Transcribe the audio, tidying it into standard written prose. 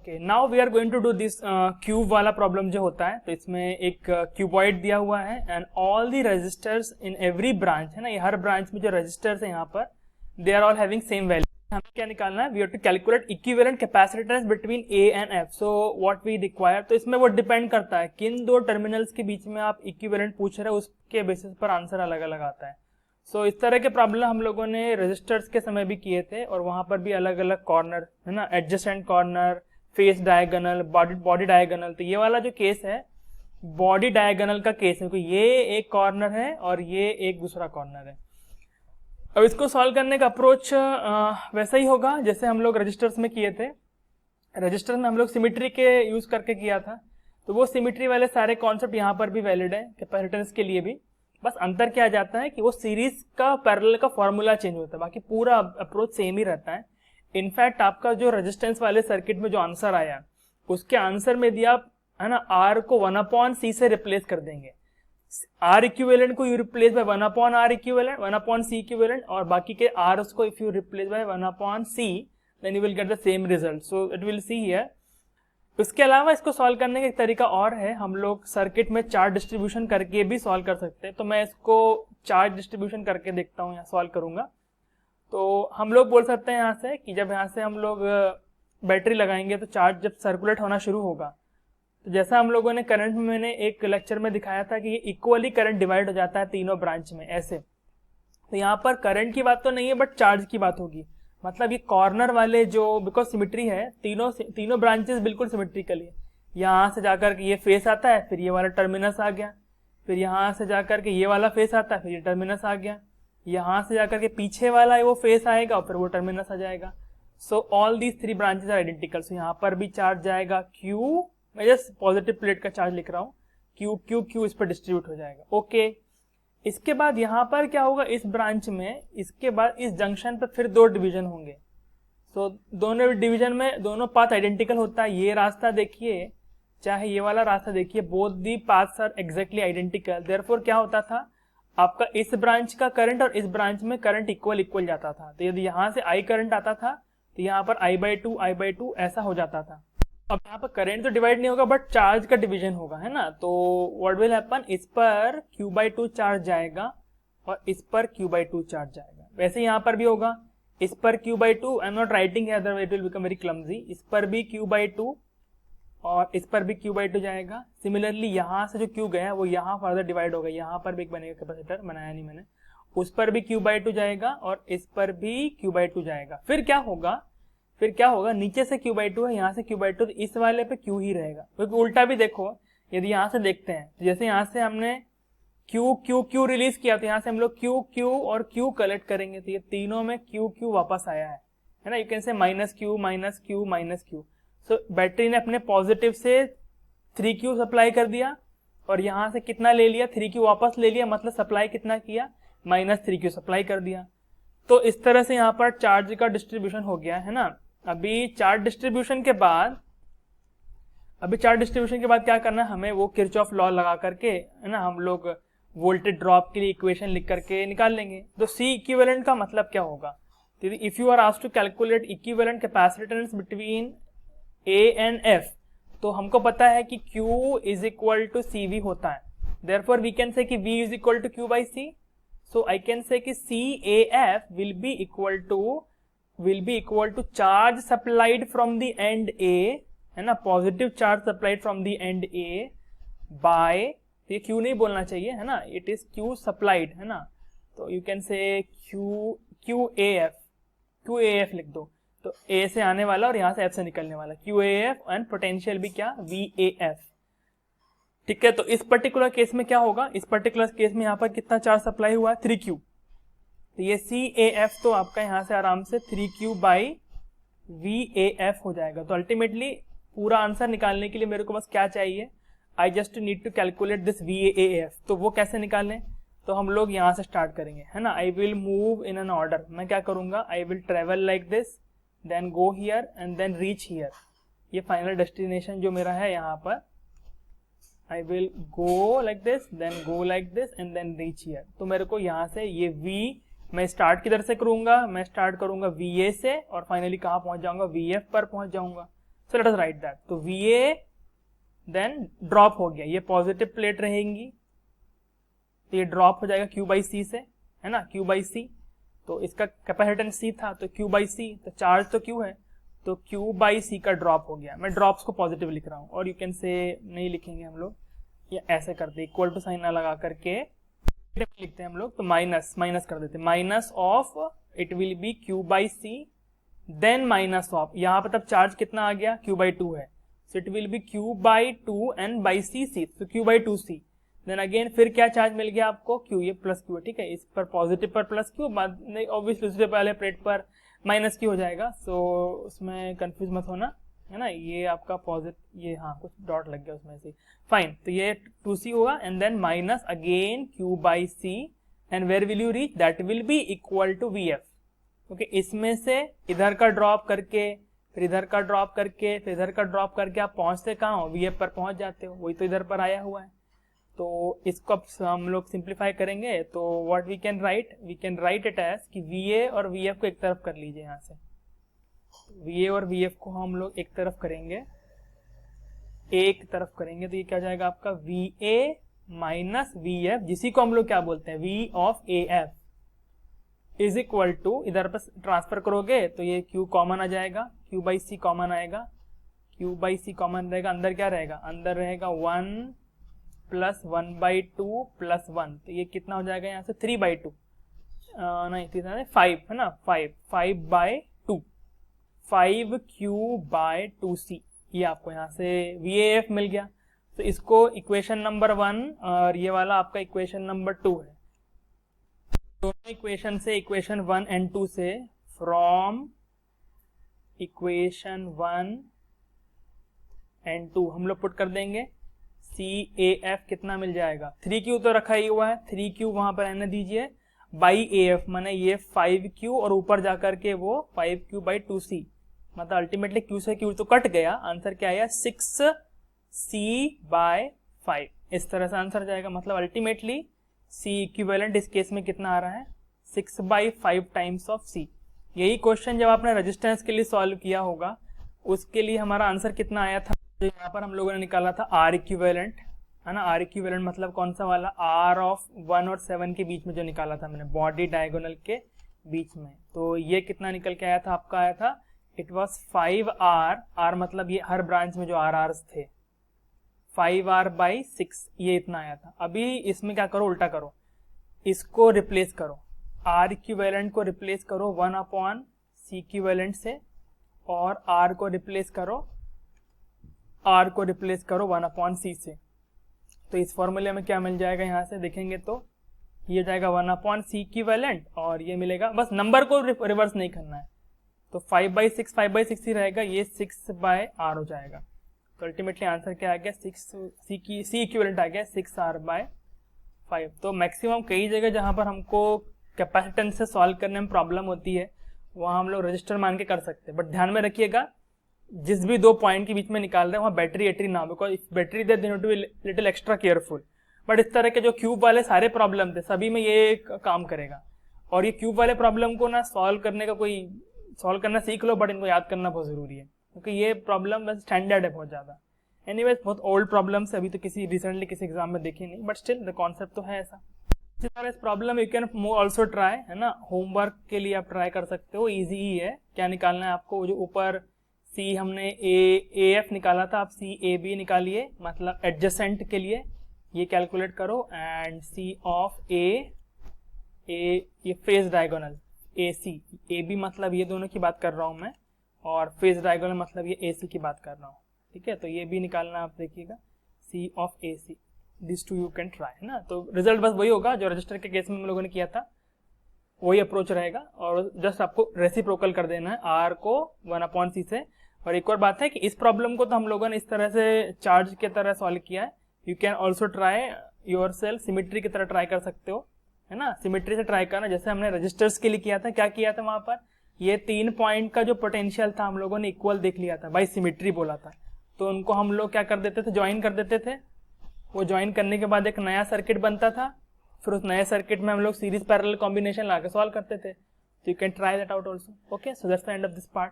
Okay, now we are going to do this cube वाला problem जो होता है। तो इसमें एक क्यूबॉइड दिया हुआ है and all the registers in every branch, है ना, ये हर ब्रांच में जो रजिस्टर्स है यहाँ पर they are all having same value. हमें क्या निकालना है, we have to calculate equivalent capacitance between A and F. So what we require, तो इसमें वो डिपेंड करता है किन दो टर्मिनल्स के बीच में आप इक्विवेलेंट पूछ रहे हो, उसके बेसिस पर आंसर अलग अलग आता है। सो इस तरह के प्रॉब्लम हम लोगों ने रजिस्टर्स के समय भी किए थे और वहां पर भी अलग अलग कॉर्नर, है ना, adjacent corner, face diagonal, body diagonal. तो ये वाला जो केस है बॉडी डायगोनल का केस है, क्योंकि ये एक कॉर्नर है और ये एक दूसरा कॉर्नर है। अब इसको सॉल्व करने का अप्रोच वैसा ही होगा जैसे हम लोग रजिस्टर्स में किए थे। रजिस्टर में हम लोग सिमिट्री के यूज करके किया था, तो वो सिमिट्री वाले सारे कॉन्सेप्ट यहाँ पर भी वैलिड है कैपेसिटेंस के लिए भी। बस अंतर क्या जाता है कि वो सीरीज का पैरेलल का फॉर्मूला चेंज होता है, बाकी पूरा अप्रोच सेम ही रहता है। इनफैक्ट आपका जो रेजिस्टेंस वाले सर्किट में जो आंसर आया उसके आंसर में दिया, है ना, आर को 1/c से रिप्लेस कर देंगे। आर इक्विवेलेंट को you replace by 1/r equivalent, 1/c equivalent, और बाकी के आर को if you replace by 1/c then you will get the same result. So it will see here. इसके अलावा इसको सॉल्व करने का एक तरीका और है, हम लोग सर्किट में चार्ज डिस्ट्रीब्यूशन करके भी सॉल्व कर सकते हैं। तो मैं इसको चार्ज डिस्ट्रीब्यूशन करके देखता हूँ, यहाँ सॉल्व करूंगा। तो हम लोग बोल सकते हैं यहाँ से कि जब यहाँ से हम लोग बैटरी लगाएंगे तो चार्ज जब सर्कुलेट होना शुरू होगा, तो जैसा हम लोगों ने करंट में, मैंने एक लेक्चर में दिखाया था कि ये इक्वली करंट डिवाइड हो जाता है तीनों ब्रांच में ऐसे। तो यहाँ पर करंट की बात तो नहीं है बट चार्ज की बात होगी। मतलब ये कॉर्नर वाले जो, बिकॉज सिमिट्री है, तीनों ब्रांचेस बिल्कुल सिमिट्रिकल है। यहाँ से जाकर के ये फेस आता है, फिर ये वाला टर्मिनस आ गया, फिर यहाँ से जाकर के ये वाला फेस आता है, फिर ये टर्मिनस आ गया, यहाँ से जाकर के पीछे वाला वो फेस आएगा और फिर वो टर्मिनस आ जाएगा। So all these 3 branches are identical. So यहाँ पर भी चार्ज जाएगा Q, मैं जस्ट पॉजिटिव प्लेट का चार्ज लिख रहा हूँ, Q इस पर डिस्ट्रीब्यूट हो जाएगा। ओके, इसके बाद यहाँ पर क्या होगा, इस ब्रांच में, इसके बाद इस जंक्शन पर फिर 2 डिवीजन होंगे। सो दोनों डिवीजन में दोनों पाथ आइडेंटिकल होता है। ये रास्ता देखिए चाहे ये वाला रास्ता देखिए, both the paths are exactly identical. Therefore क्या होता था, आपका इस ब्रांच का करंट और इस ब्रांच में करंट इक्वल जाता था। तो यदि यहाँ से I करंट आता था तो यहाँ पर I/2 ऐसा हो जाता था। अब यहाँ पर करंट तो डिवाइड नहीं होगा बट चार्ज का डिवीजन होगा, है ना। तो व्हाट विल हैपन, इस पर Q/2 चार्ज जाएगा और इस पर Q/2 चार्ज जाएगा। वैसे यहाँ पर भी होगा, इस पर Q/2, I am not writing here otherwise it will become very clumsy. इस पर भी Q/2 और इस पर भी Q/2 जाएगा। सिमिलरली यहाँ से जो Q गया वो यहाँ फर्दर डिवाइड होगा, यहाँ पर भी एक बनेगा कैपेसिटर, बनाया नहीं मैंने, उस पर भी Q/2 जाएगा और इस पर भी Q/2 जाएगा। फिर क्या होगा, नीचे से Q/2 है, यहाँ से Q/2, तो इस वाले पे Q ही रहेगा। क्योंकि उल्टा भी देखो, यदि यहाँ से देखते हैं तो जैसे यहाँ से हमने Q रिलीज किया तो यहाँ से हम लोग Q और Q कलेक्ट करेंगे, तो ये तीनों में Q वापस आया है ना। You can say -Q। So battery ने अपने पॉजिटिव से 3Q सप्लाई कर दिया और यहाँ से कितना ले लिया, 3Q वापस ले लिया, मतलब सप्लाई कितना किया, -3Q सप्लाई कर दिया। तो इस तरह से यहाँ पर चार्ज का डिस्ट्रीब्यूशन हो गया, है ना। अभी चार्ज डिस्ट्रीब्यूशन के बाद क्या करना है, हमें वो किरचॉफ लॉ लगा करके, है ना, हम लोग वोल्टेज ड्रॉप के लिए इक्वेशन लिख करके निकाल लेंगे। तो C इक्विवेलेंट का मतलब क्या होगा, if you are asked to calculate equivalent capacitance between A and F, तो हमको पता है कि Q is equal to CV होता है। देयरफॉर वी कैन से कि V is equal to Q/C। So I can say कि CAF will be equal to charge supplied from the end A, है ना, positive charge supplied from the end A by, ये Q नहीं बोलना चाहिए, है ना, इट इज Q सप्लाइड, है ना। तो यू कैन से QAF लिख दो, तो A से आने वाला और यहाँ से F से निकलने वाला QAF एंड पोटेंशियल भी क्या, VAF। ठीक है, तो इस पर्टिकुलर केस में क्या होगा, इस पर्टिकुलर केस में यहाँ पर कितना चार्ज सप्लाई हुआ है, 3Q। तो ये CAF तो आपका यहाँ से आराम से 3Q/VAF हो जाएगा। तो अल्टीमेटली पूरा आंसर निकालने के लिए मेरे को बस क्या चाहिए, I just need to calculate this VAF। तो वो कैसे निकालें, तो हम लोग यहाँ से स्टार्ट करेंगे, है ना। I will move in an order, मैं क्या करूंगा, I will travel like this, then go here and then reach here. ये फाइनल डेस्टिनेशन जो मेरा है यहाँ पर, I will go like this, then go like this and then reach here. तो मेरे को यहाँ से ये V मैं स्टार्ट किधर से करूंगा, मैं स्टार्ट करूंगा VA से और फाइनली कहाँ पहुंच जाऊंगा, VF पर पहुंच जाऊंगा। So let us right that. तो VA देन ड्रॉप हो गया, ये पॉजिटिव प्लेट रहेंगी तो ये ड्रॉप हो जाएगा Q by C से, है ना, Q by C। तो इसका कैपेसिटेंस C था तो Q by C, तो चार्ज तो Q है तो Q by C का ड्रॉप हो गया। मैं ड्रॉप्स को पॉजिटिव लिख रहा हूँ, और यू कैन से नहीं लिखेंगे हम लोग, ये ऐसे करते इक्वल टू साइन लगा करके लिखते हैं हम लोग, तो माइनस कर देते, minus of it will be Q by C then minus of, यहाँ पर तब चार्ज कितना आ गया, Q by 2 है, so it will be Q by 2 and by C, तो Q by 2C। Then again फिर क्या चार्ज मिल गया आपको, Q, ये प्लस Q है, ठीक है, इस पर पॉजिटिव पर प्लस Q, बाद नहीं ऑब्वियसली दूसरे वाले प्लेट पर माइनस Q हो जाएगा, सो उसमें कंफ्यूज मत होना, है ना, ये आपका पॉजिटिव, ये हाँ कुछ डॉट लग गया उसमें से, फाइन। तो ये 2C होगा and then minus again Q by C and where will you reach, that will be equal to VF। Okay, इसमें से इधर का ड्रॉप करके फिर इधर का ड्रॉप करके फिर इधर का ड्रॉप करके आप पहुंचते कहाँ हो, VF पर पहुंच जाते हो, वही तो इधर पर आया हुआ है। तो इसको अब हम लोग सिंप्लीफाई करेंगे, तो what we can write it as कि VA और VF को एक तरफ कर लीजिए, यहाँ से VA और VF को हम लोग एक तरफ करेंगे, तो ये क्या जाएगा आपका VA माइनस VF, जिसी को हम लोग क्या बोलते हैं V of AF is equal to, इधर पर ट्रांसफर करोगे तो ये Q कॉमन आ जाएगा, Q by C कॉमन आएगा, Q by C कॉमन रहेगा, अंदर क्या रहेगा, अंदर रहेगा 1 प्लस 1 by 2 प्लस 1, तो ये कितना हो जाएगा यहाँ से 3 by 2, नहीं 5 है ना, 5 by 2, 5Q by 2C, ये आपको यहाँ से VAF मिल गया। तो इसको इक्वेशन नंबर 1 और ये वाला आपका इक्वेशन नंबर 2 है। दोनों इक्वेशन से, इक्वेशन 1 एंड 2 से, फ्रॉम इक्वेशन 1 एंड 2 हम लोग पुट कर देंगे, CAF कितना मिल जाएगा, 3Q तो रखा ही हुआ है, 3Q वहां पर रहने दीजिए, बाई AF माने ये 5Q और ऊपर जाकर के वो 5Q by 2C, मतलब अल्टीमेटली Q से Q तो कट गया, आंसर क्या आया 6C by 5, इस तरह से आंसर जाएगा। मतलब अल्टीमेटली C इक्विवेलेंट इस केस में कितना आ रहा है, 6 by 5 टाइम्स ऑफ C। यही क्वेश्चन जब आपने रेजिस्टेंस के लिए सॉल्व किया होगा, उसके लिए हमारा आंसर कितना आया था, तो यहाँ पर हम लोगों ने निकाला था R इक्विवेलेंट, है ना, R इक्विवेलेंट मतलब कौन सा वाला, R ऑफ 1 और 7 के बीच में जो निकाला था मैंने, बॉडी डायगोनल के बीच में। तो ये कितना निकल के आया था, आपका आया था इट वॉज 5R, R मतलब ये हर ब्रांच में जो RRs थे, 5R by 6, ये इतना आया था। अभी इसमें क्या करो, उल्टा करो, इसको रिप्लेस करो, R इक्विवेलेंट को रिप्लेस करो 1 अपॉन C इक्विवेलेंट से, और R को रिप्लेस करो 1 अपॉन C से। तो इस फॉर्मूले में क्या मिल जाएगा, यहाँ से देखेंगे तो ये जाएगा 1 अपॉन C इक्विवेलेंट, और ये मिलेगा, बस नंबर को रिवर्स नहीं करना है, तो 5 by 6 ही रहेगा, ये 6 by R हो जाएगा। तो अल्टीमेटली आंसर क्या आ गया, C इक्विवेलेंट आ गया 6R by 5। तो मैक्सिमम कई जगह जहाँ पर हमको कैपेसिटेंस से सॉल्व करने में प्रॉब्लम होती है, वहाँ हम लोग रजिस्टर मान के कर सकते हैं, बट ध्यान में रखिएगा जिस भी दो पॉइंट के बीच में निकाल रहे हैं वहाँ बैटरी ना, because if battery they tend to be little extra careful. But इस तरह के जो क्यूब वाले सारे प्रॉब्लम थे सभी में ये काम करेगा, और ये क्यूब वाले प्रॉब्लम को ना सॉल्व करना सीख लो, बट इनको याद करना बहुत जरूरी है, क्योंकि ये प्रॉब्लम स्टैंडर्ड है बहुत ज्यादा। एनीवेज बहुत ओल्ड प्रॉब्लम्स अभी तो रिसेंटली किसी एग्जाम में देखी नहीं, बट स्टिल द कॉन्सेप्ट तो है ऐसा। इसी तरह इस problem you can also try, है ना, होमवर्क के लिए आप ट्राई कर सकते हो, इजी ही है। क्या निकालना है आपको, जो ऊपर C हमने AF निकाला था, आप CAB निकालिए, मतलब एडजेसेंट के लिए ये कैलकुलेट करो, एंड C ऑफ A ये फेज डायगोनल AC, AB मतलब ये दोनों की बात कर रहा हूं मैं, और फेज डायगोनल मतलब ये AC की बात कर रहा हूँ, ठीक है। तो ये भी निकालना आप देखिएगा, C of AC, this too you can try, है ना। तो रिजल्ट बस वही होगा जो रजिस्टर के केस में हम लोगों ने किया था, वही अप्रोच रहेगा, और जस्ट आपको रेसिप्रोकल कर देना है R को 1 अपॉन C से। और एक और बात है कि इस प्रॉब्लम को तो हम लोगों ने इस तरह से चार्ज की तरह सॉल्व किया है, you can also try yourself, symmetry की तरह ट्राई कर सकते हो, है ना, सिमेट्री से ट्राई करना, जैसे हमने रजिस्टर्स के लिए किया था। क्या किया था वहां पर, ये 3 पॉइंट का जो पोटेंशियल था हम लोगों ने इक्वल देख लिया था, बाई सिमेट्री बोला था, तो उनको हम लोग क्या कर देते थे, ज्वाइन कर देते थे। वो ज्वाइन करने के बाद एक नया सर्किट बनता था, फिर उस नए सर्किट में हम लोग सीरीज पैरेलल कॉम्बिनेशन लाकर सॉल्व करते थे। So you can try that out also. Okay, so that's the end of this part.